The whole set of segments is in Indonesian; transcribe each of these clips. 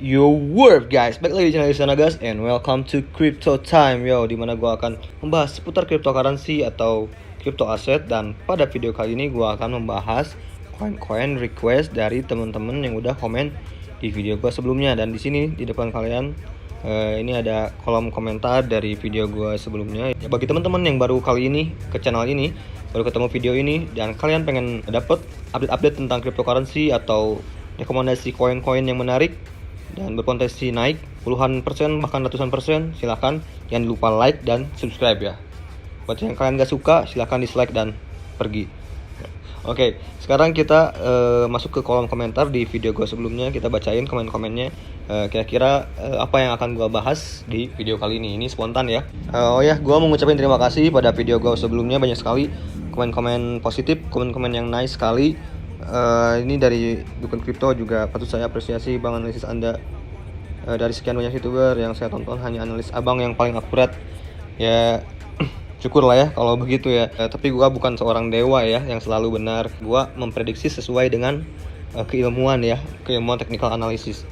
Yo, world guys, back lagi di channel sana guys, and welcome to Crypto Time yo, dimana gue akan membahas seputar cryptocurrency atau crypto aset. Dan pada video kali ini gue akan membahas koin-koin request dari teman-teman yang udah komen di video gue sebelumnya. Dan di sini di depan kalian ini ada kolom komentar dari video gue sebelumnya. Ya, bagi teman-teman yang baru kali ini ke channel ini, baru ketemu video ini, dan kalian pengen dapet update-update tentang cryptocurrency atau rekomendasi koin-koin yang menarik dan berpotensi naik puluhan persen bahkan ratusan persen, silahkan jangan lupa like dan subscribe ya. Buat yang kalian gak suka, silahkan dislike dan pergi. Oke, sekarang kita masuk ke kolom komentar di video gue sebelumnya. Kita bacain komen-komennya, kira-kira apa yang akan gue bahas di video kali ini. Ini spontan ya. Oh ya, gue mau ngucapin terima kasih pada video gue sebelumnya. Banyak sekali komen-komen positif, komen-komen yang nice sekali. Ini dari Dukun Crypto juga patut saya apresiasi bang, analisis Anda. Dari sekian banyak youtuber yang saya tonton, hanya analis abang yang paling akurat. Ya syukur lah ya kalau begitu ya. Tapi gua bukan seorang dewa ya yang selalu benar. Gua memprediksi sesuai dengan keilmuan ya, keilmuan technical analysis.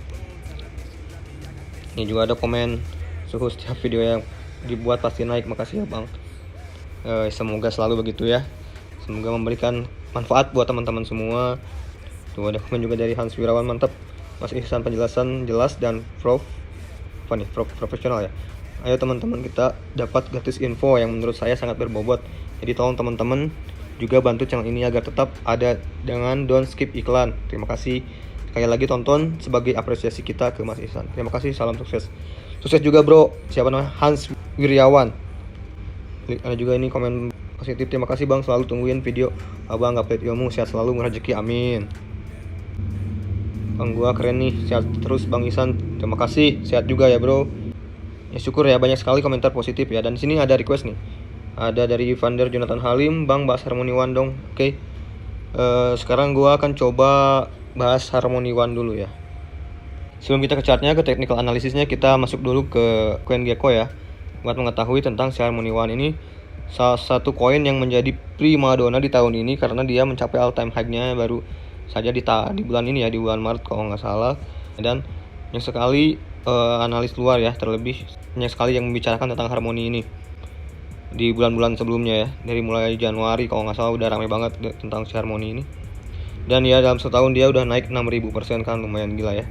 Ini juga ada komen, suhu setiap video yang dibuat pasti naik. Makasih ya bang. Semoga selalu begitu ya. Semoga memberikan manfaat buat teman-teman semua. Tuh ada komen juga dari Hans Wirawan, mantap Mas Ihsan, penjelasan jelas dan profesional ya. Ayo teman-teman, kita dapat gratis info yang menurut saya sangat berbobot. Jadi tolong teman-teman juga bantu channel ini agar tetap ada dengan don't skip iklan. Terima kasih sekali lagi, tonton sebagai apresiasi kita ke Mas Ihsan. Terima kasih, salam sukses. Sukses juga bro. Siapa namanya? Hans Wirawan. Ada juga ini komen positif, terima kasih bang, selalu tungguin video abang, update ilmu, sehat selalu, rezeki, amin. Bang gua keren nih, sehat terus bang Ihsan, terima kasih, sehat juga ya bro. Ya syukur ya, banyak sekali komentar positif ya. Dan di sini ada request nih, ada dari Vander Jonathan Halim, bang bahas Harmony One dong. Oke. Sekarang gua akan coba bahas Harmony One dulu ya. Sebelum kita ke chartnya, ke technical analisisnya, kita masuk dulu ke CoinGecko ya, buat mengetahui tentang si Harmony One ini. Salah satu koin yang menjadi primadona di tahun ini karena dia mencapai all time high-nya baru saja di bulan ini ya, di bulan Maret kalau nggak salah. Dan banyak sekali analis luar ya, terlebih banyak sekali yang membicarakan tentang Harmony ini di bulan-bulan sebelumnya ya. Dari mulai Januari kalau nggak salah udah ramai banget tentang si Harmony ini. Dan ya dalam setahun dia udah naik 6000% kan, lumayan gila ya.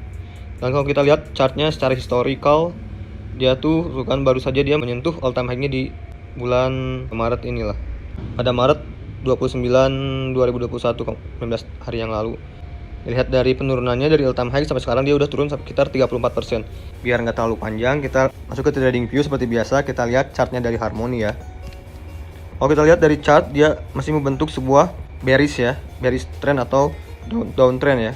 Dan kalau kita lihat chartnya secara historical, dia tuh kan baru saja dia menyentuh all time high-nya di bulan Maret inilah. Pada Maret 29 2021, 19 hari yang lalu. Lihat dari penurunannya dari all time high sampai sekarang dia udah turun sekitar 34%. Biar nggak terlalu panjang, kita masuk ke trading view seperti biasa. Kita lihat chartnya dari Harmony ya. Kalau kita lihat dari chart, dia masih membentuk sebuah bearish ya, bearish trend atau downtrend ya.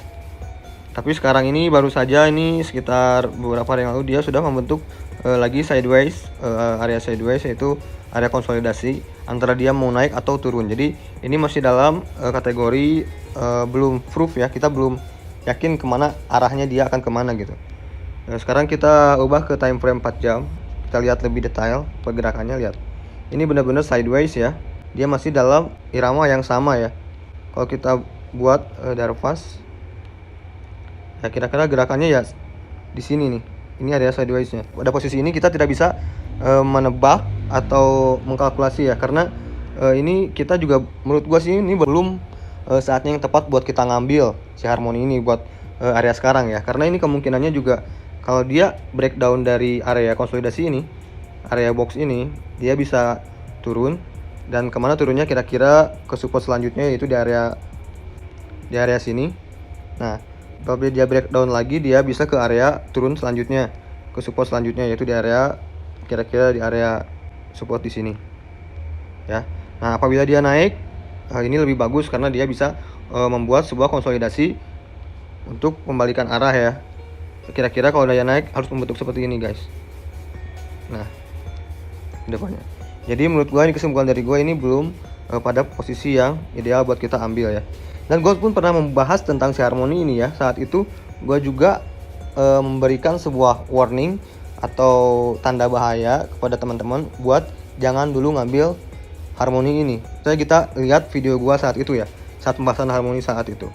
Tapi sekarang ini baru saja, ini sekitar beberapa hari yang lalu dia sudah membentuk lagi sideways, area sideways, yaitu area konsolidasi antara dia mau naik atau turun. Jadi ini masih dalam kategori belum proof ya, kita belum yakin kemana arahnya, dia akan kemana gitu. Sekarang kita ubah ke time frame 4 jam, kita lihat lebih detail pergerakannya. Lihat, ini benar-benar sideways ya, dia masih dalam irama yang sama ya. Kalau kita buat Darvas ya, kira-kira gerakannya ya di sini nih. Ini area sideways-nya. Pada posisi ini kita tidak bisa menebak atau mengkalkulasi ya, karena ini kita juga, menurut gua sih ini belum saatnya yang tepat buat kita ngambil si Harmony ini buat area sekarang ya. Karena ini kemungkinannya juga kalau dia breakdown dari area konsolidasi ini, area box ini, dia bisa turun. Dan kemana turunnya? Kira-kira ke support selanjutnya, yaitu di area sini. Nah, kalau dia breakdown lagi, dia bisa ke area turun selanjutnya, ke support selanjutnya, yaitu di area, kira-kira di area support di sini ya. Nah, apabila dia naik, ini lebih bagus karena dia bisa membuat sebuah konsolidasi untuk membalikan arah ya. Kira-kira kalau dia naik harus membentuk seperti ini guys. Nah, depannya. Jadi menurut gua, ini kesimpulan dari gua, ini belum pada posisi yang ideal buat kita ambil ya. Dan gue pun pernah membahas tentang si Harmony ini ya. Saat itu gue juga memberikan sebuah warning atau tanda bahaya kepada teman-teman buat jangan dulu ngambil Harmony ini. Saya kita lihat video gue saat itu ya, saat pembahasan Harmony saat itu.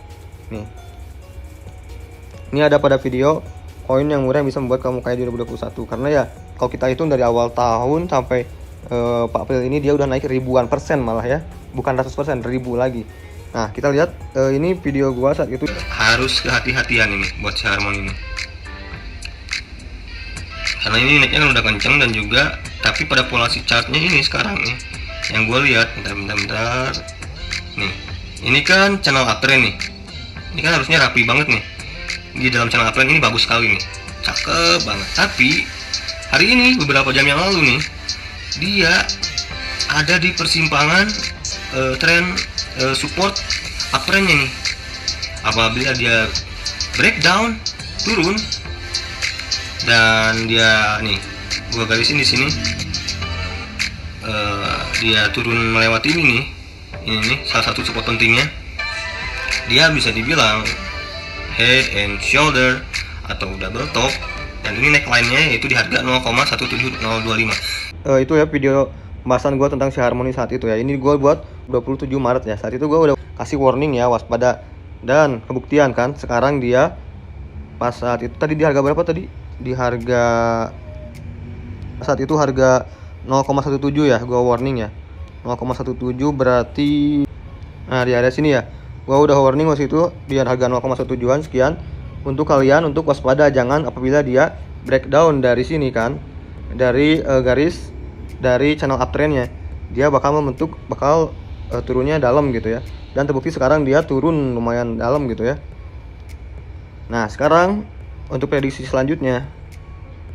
Nih, ini ada pada video koin yang murah yang bisa membuat kamu kaya di 2021. Karena ya kalau kita hitung dari awal tahun sampai 4 April ini dia udah naik ribuan persen malah ya, bukan ratus persen, ribu lagi. Nah kita lihat ini video gua saat itu. Harus kehati-hatian ini buat si Harmony ini, karena ini naiknya kan udah kenceng dan juga tapi pada pola si chartnya ini sekarang nih yang gue lihat, bentar nih, ini kan channel uptrend nih, ini kan harusnya rapi banget nih di dalam channel uptrend ini, bagus sekali nih, cakep banget. Tapi hari ini beberapa jam yang lalu nih dia ada di persimpangan tren support uptrendnya nih. Apabila dia breakdown turun dan dia nih gua garisin di sini, dia turun melewati ini nih salah satu support pentingnya, dia bisa dibilang head and shoulder atau double top, dan ini neckline-nya yaitu di harga 0,17025. Itu ya video pembahasan gua tentang si Harmony saat itu ya. Ini gua buat 27 Maret ya. Saat itu gua udah kasih warning ya, waspada, dan kebuktian kan sekarang dia pas saat itu tadi di harga berapa tadi? Di harga saat itu harga 0,17 ya, gua warning ya 0,17 berarti nah di area sini ya gua udah warning waktu itu di harga 0,17an sekian untuk kalian untuk waspada, jangan apabila dia breakdown dari sini kan, dari garis dari channel uptrendnya dia bakal turunnya dalam gitu ya, dan terbukti sekarang dia turun lumayan dalam gitu ya. Nah sekarang untuk prediksi selanjutnya,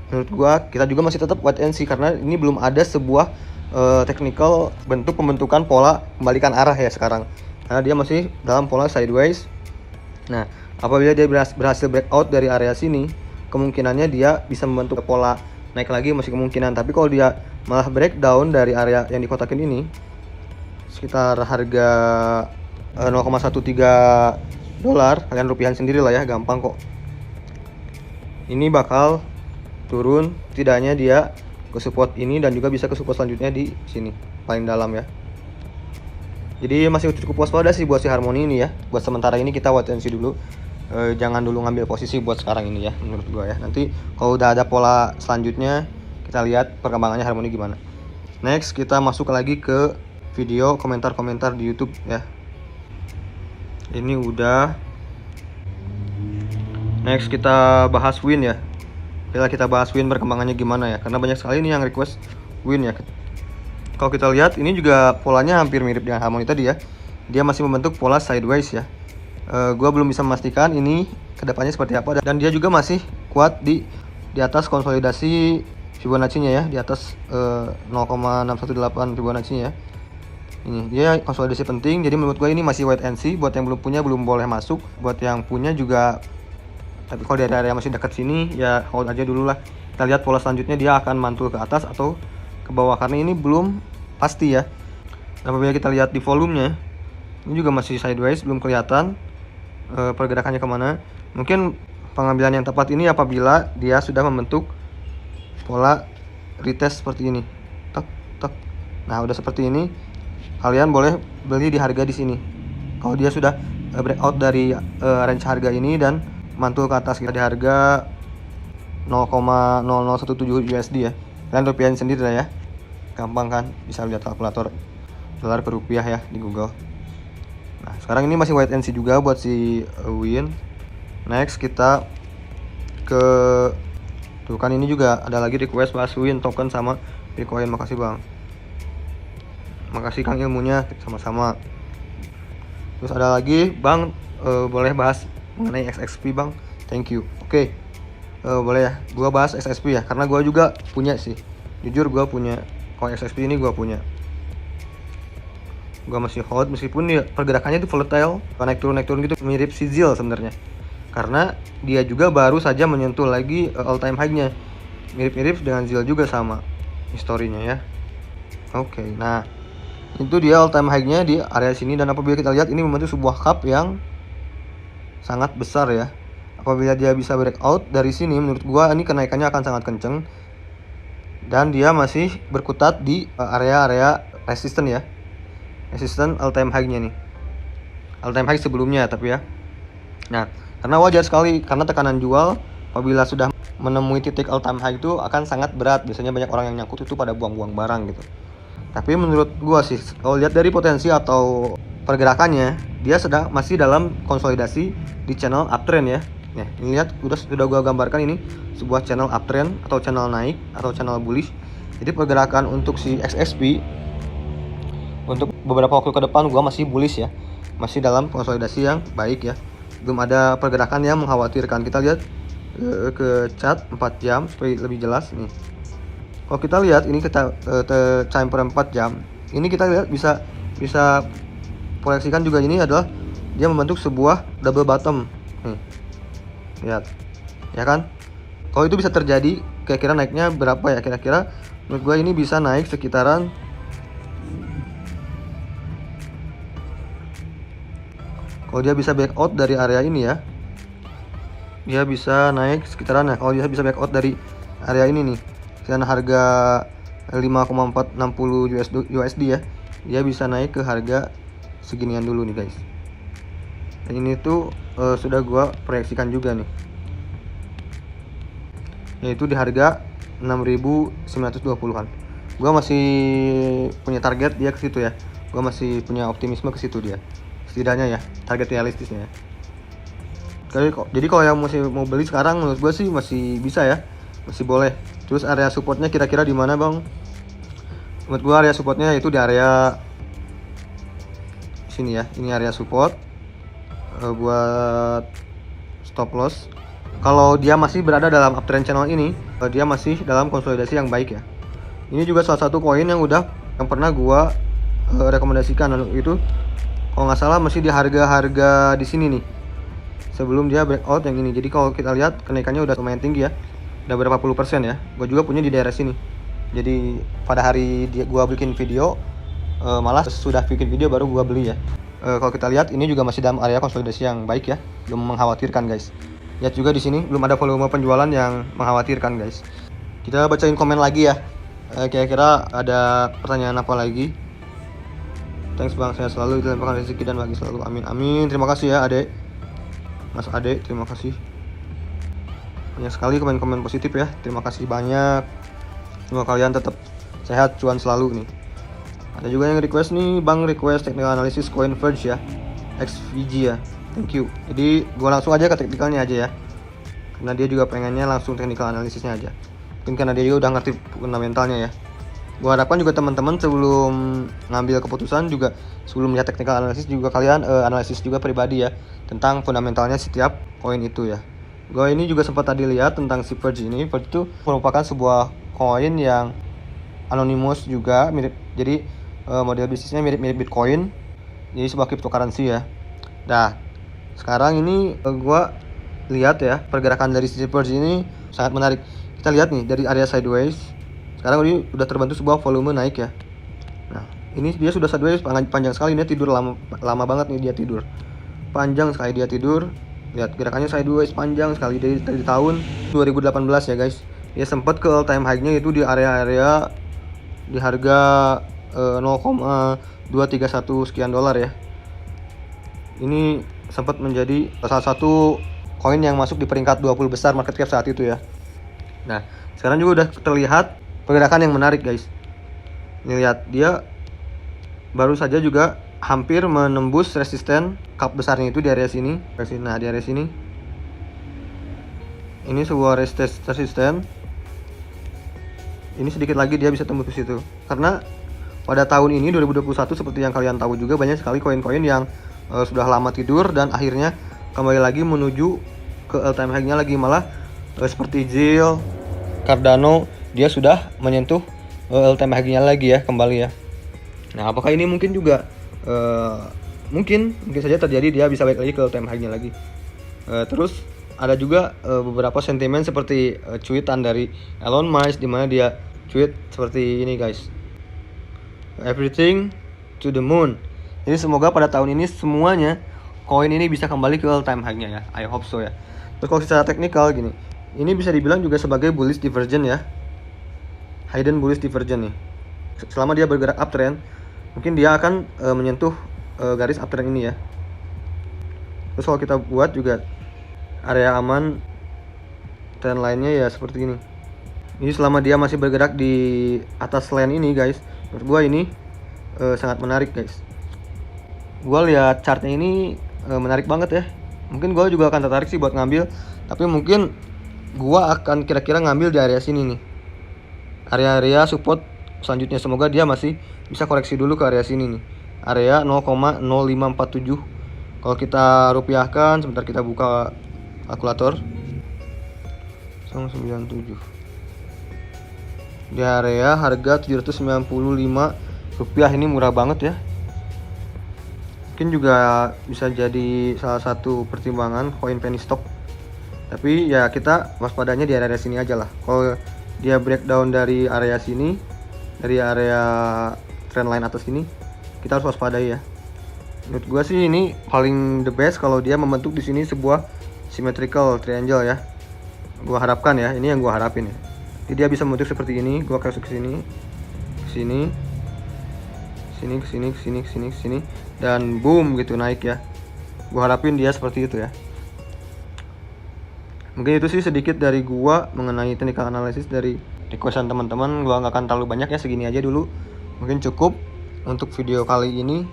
menurut gua kita juga masih tetap wait and see, karena ini belum ada sebuah technical bentuk pembentukan pola kembalikan arah ya sekarang, karena dia masih dalam pola sideways. Nah apabila dia berhasil breakout dari area sini, kemungkinannya dia bisa membentuk pola naik lagi, masih kemungkinan. Tapi kalau dia malah breakdown dari area yang dikotakin ini sekitar harga 0,13 dolar, kalian rupiahan sendiri lah ya, gampang kok. Ini bakal turun, tidaknya dia ke support ini dan juga bisa ke support selanjutnya di sini paling dalam ya. Jadi masih cukup waspada sih buat si Harmony ini ya. Buat sementara ini kita wait and see dulu. Jangan dulu ngambil posisi buat sekarang ini ya, menurut gua ya. Nanti kalau udah ada pola selanjutnya kita lihat perkembangannya Harmony gimana. Next kita masuk lagi ke video komentar-komentar di YouTube ya. Ini udah. Next kita bahas Win ya. Kita bahas Win perkembangannya gimana ya, karena banyak sekali nih yang request Win ya. Kalau kita lihat ini juga polanya hampir mirip dengan Harmony tadi ya. Dia masih membentuk pola sideways ya. Gua belum bisa memastikan ini kedepannya seperti apa, dan dia juga masih kuat di atas konsolidasi Fibonacci-nya ya, di atas 0,618 Fibonacci-nya ya. Ini dia konsolidasi penting, jadi menurut gue ini masih wait and see. Buat yang belum punya belum boleh masuk, buat yang punya juga. Tapi kalau di area masih dekat sini ya hold aja dulu lah. Kita lihat pola selanjutnya dia akan mantul ke atas atau ke bawah, karena ini belum pasti ya. Dan apabila kita lihat di volumenya, ini juga masih sideways, belum kelihatan pergerakannya kemana. Mungkin pengambilan yang tepat ini apabila dia sudah membentuk pola retest seperti ini. Tek tek. Nah udah seperti ini, kalian boleh beli di harga di sini. Kalau dia sudah breakout dari range harga ini dan mantul ke atas, kita di harga 0,0017 USD ya. Kalian rupiahin sendiri lah ya, gampang kan, bisa lihat kalkulator dolar ke rupiah ya di Google. Nah sekarang ini masih wait and see juga buat si Win. Next kita ke tuh kan, ini juga ada lagi request bahas Win token sama Bitcoin. Makasih bang, makasih Kang ilmunya, sama-sama. Terus ada lagi bang, boleh bahas mengenai XXP bang, thank you. Oke. Boleh ya, gua bahas XXP ya, karena gua juga punya sih, jujur gua punya. Kalau XXP ini gua punya, gua masih hold meskipun dia pergerakannya itu volatile, naik turun gitu, mirip si ZIL sebenarnya, karena dia juga baru saja menyentuh lagi all time high-nya, mirip-mirip dengan ZIL juga sama historinya ya. Oke, nah itu dia all time high-nya di area sini, dan apabila kita lihat ini membentuk sebuah cup yang sangat besar ya. Apabila dia bisa breakout dari sini, menurut gua ini kenaikannya akan sangat kenceng, dan dia masih berkutat di area-area resisten ya, resisten all time high-nya nih, all time high sebelumnya tapi ya. Nah karena wajar sekali, karena tekanan jual apabila sudah menemui titik all time high itu akan sangat berat. Biasanya banyak orang yang nyangkut itu pada buang-buang barang gitu. Tapi menurut gua sih, kalau lihat dari potensi atau pergerakannya, dia masih dalam konsolidasi di channel uptrend ya. Nah, ini lihat sudah gua gambarkan ini sebuah channel uptrend atau channel naik atau channel bullish. Jadi pergerakan untuk si XSP untuk beberapa waktu ke depan gua masih bullish ya. Masih dalam konsolidasi yang baik ya. Belum ada pergerakan yang mengkhawatirkan. Kita lihat ke chart 4 jam supaya lebih jelas nih. Kalau kita lihat ini kita time per 4 jam. Ini kita lihat bisa proyeksikan juga ini adalah dia membentuk sebuah double bottom. Nih. Lihat. Ya kan? Kalau itu bisa terjadi, kira-kira naiknya berapa ya? Kira-kira menurut gue ini bisa naik sekitaran kalau dia bisa back out dari area ini ya. Dia bisa naik sekitaran ya. Kalau dia bisa back out dari area ini nih. Sekian harga 5,460 USD ya. Dia bisa naik ke harga seginian dulu nih guys. Dan ini tuh sudah gua proyeksikan juga nih. Yaitu di harga 6.920-an. Gua masih punya target dia ke situ ya. Gua masih punya optimisme ke situ dia. Setidaknya ya, target realistisnya ya. Jadi kalau yang masih mau beli sekarang menurut gue sih masih bisa ya, masih boleh. Terus area supportnya kira-kira di mana bang? Menurut gue area supportnya itu di area sini ya. Ini area support buat stop loss. Kalau dia masih berada dalam uptrend channel ini, dia masih dalam konsolidasi yang baik ya. Ini juga salah satu koin yang pernah gue rekomendasikan itu. Kalau nggak salah masih di harga-harga di sini nih. Sebelum dia breakout yang ini. Jadi kalau kita lihat kenaikannya udah lumayan tinggi ya. Udah berapa puluh persen ya. Gue juga punya di daerah sini. Jadi pada hari gue bikin video, malah sudah bikin video baru gue beli ya. Kalau kita lihat ini juga masih dalam area konsolidasi yang baik ya. Belum mengkhawatirkan guys. Lihat juga di sini belum ada volume penjualan yang mengkhawatirkan guys. Kita bacain komen lagi ya. Kira-kira ada pertanyaan apa lagi? Thanks bang, saya selalu dilemparkan rezeki dan bagi selalu. Amin amin. Terima kasih ya adek. Mas Ade, terima kasih. Banyak sekali komen-komen positif ya. Terima kasih banyak. Semoga kalian tetap sehat, cuan selalu nih. Ada juga yang request nih, bang request technical analysis coin Verge ya, XVG ya. Thank you. Jadi gua langsung aja ke teknikalnya aja ya. Karena dia juga pengennya langsung technical analisisnya aja. Mungkin karena dia juga udah ngerti fundamentalnya ya. Gua harapkan juga teman-teman sebelum ngambil keputusan juga sebelum lihat technical analysis juga kalian analisis juga pribadi ya tentang fundamentalnya setiap koin itu ya. Gua ini juga sempat tadi lihat tentang si Verge ini. Verge itu merupakan sebuah koin yang anonymous juga, mirip. Jadi model bisnisnya mirip-mirip Bitcoin. Jadi sebuah cryptocurrency ya. Nah, sekarang ini gua lihat ya pergerakan dari si Verge ini sangat menarik. Kita lihat nih dari area sideways. Sekarang ini udah terbentuk sebuah volume naik ya. Nah, ini dia sudah sideways panjang sekali, dia tidur lama banget nih dia tidur. Panjang sekali dia tidur. Lihat gerakannya sideways panjang sekali dari tahun 2018 ya guys. Dia sempat ke all time high-nya itu di area-area di harga 0,231 sekian dolar ya. Ini sempat menjadi salah satu koin yang masuk di peringkat 20 besar market cap saat itu ya. Nah, sekarang juga udah terlihat pergerakan yang menarik guys. Ini lihat dia baru saja juga hampir menembus resisten cup besarnya itu di area sini. Nah, di area sini. Ini sebuah resisten. Ini sedikit lagi dia bisa tembus ke situ. Karena pada tahun ini 2021 seperti yang kalian tahu juga banyak sekali koin-koin yang sudah lama tidur dan akhirnya kembali lagi menuju ke all time high-nya lagi, malah seperti ZIL, Cardano dia sudah menyentuh all time high-nya lagi ya kembali ya. Nah, apakah ini mungkin juga mungkin saja terjadi dia bisa balik lagi ke all time high-nya lagi. Terus ada juga beberapa sentimen seperti cuitan dari Elon Musk di mana dia tweet seperti ini guys. Everything to the moon. Jadi semoga pada tahun ini semuanya koin ini bisa kembali ke all time high-nya ya. I hope so ya. Terus kalau secara teknikal gini, ini bisa dibilang juga sebagai bullish divergence ya. Hidden bullish divergence nih. Selama dia bergerak uptrend, mungkin dia akan menyentuh garis uptrend ini ya. Terus kalau kita buat juga area aman trend lainnya ya seperti ini. Ini selama dia masih bergerak di atas line ini guys, menurut gua ini sangat menarik guys. Gua lihat chartnya ini menarik banget ya. Mungkin gua juga akan tertarik sih buat ngambil, tapi mungkin gua akan kira-kira ngambil di area sini nih, area-area support selanjutnya. Semoga dia masih bisa koreksi dulu ke area sini nih, area 0,0547. Kalau kita rupiahkan, sebentar kita buka kalkulator, 0,97 di area harga 795 rupiah. Ini murah banget ya. Mungkin juga bisa jadi salah satu pertimbangan koin penny stock. Tapi ya kita waspadanya di area sini aja lah. Kalau dia breakdown dari area sini, dari area trend line atas ini, kita harus waspadai ya. Menurut gua sih ini paling the best kalau dia membentuk di sini sebuah symmetrical triangle ya. Gua harapkan ya, ini yang gua harapin ya. Jadi dia bisa membentuk seperti ini. Gua kasih ke sini, ke sini, sini, ke sini, ke sini, ke sini, ke sini, dan boom gitu naik ya. Gua harapin dia seperti itu ya. Mungkin itu sih sedikit dari gua mengenai technical analysis dari requestan teman-teman. Gua nggak akan terlalu banyak ya, segini aja dulu. Mungkin cukup untuk video kali ini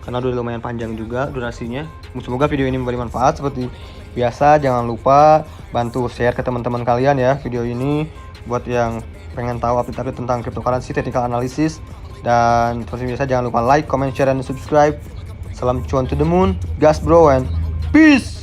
karena udah lumayan panjang juga durasinya. Semoga video ini memberi manfaat. Seperti biasa, jangan lupa bantu share ke teman-teman kalian ya video ini, buat yang pengen tahu update-update tentang cryptocurrency, technical analysis. Dan seperti biasa, jangan lupa like, comment, share, dan subscribe. Salam cuan to the moon, gas bro, and peace.